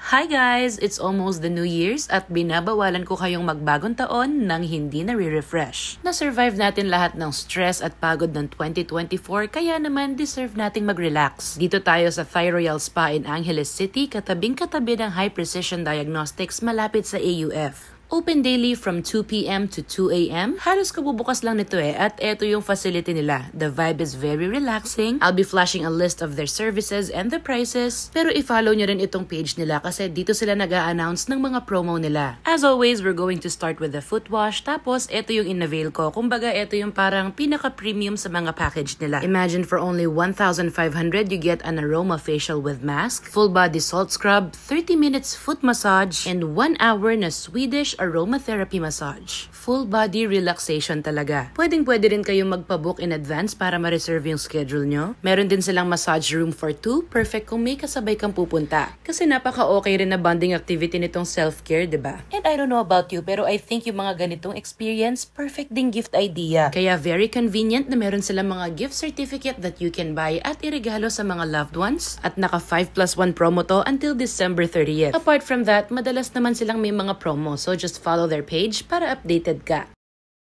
Hi guys! It's almost the New Year's at binabawalan ko kayong magbagong taon nang hindi na-refresh. Na-survive natin lahat ng stress at pagod ng 2024 kaya naman deserve nating mag-relax. Dito tayo sa Thai Royal Spa in Angeles City, katabing-katabi ng High Precision Diagnostics malapit sa AUF. Open daily from 2 p.m. to 2 a.m. Halos kabubukas lang nito at eto yung facility nila. The vibe is very relaxing. I'll be flashing a list of their services and the prices. Pero i-follow nyo rin itong page nila kasi dito sila nag-a-announce ng mga promo nila. As always, we're going to start with the foot wash. Tapos, eto yung in-avail ko. Kumbaga, eto yung parang pinaka-premium sa mga package nila. Imagine for only 1,500, you get an aroma facial with mask, full body salt scrub, 30 minutes foot massage, and 1 hour na Swedish aromatherapy massage. Full body relaxation talaga. Pwedeng-pwede rin kayong magpabook in advance para ma-reserve yung schedule nyo. Meron din silang massage room for two, perfect kung may kasabay kang pupunta. Kasi napaka-okay rin na bonding activity nitong self-care, diba? And I don't know about you, pero I think yung mga ganitong experience, perfect ding gift idea. Kaya very convenient na meron silang mga gift certificate that you can buy at iregalo sa mga loved ones. At naka 5+1 promo to until December 30th. Apart from that, madalas naman silang may mga promo, so just follow their page para updated ka.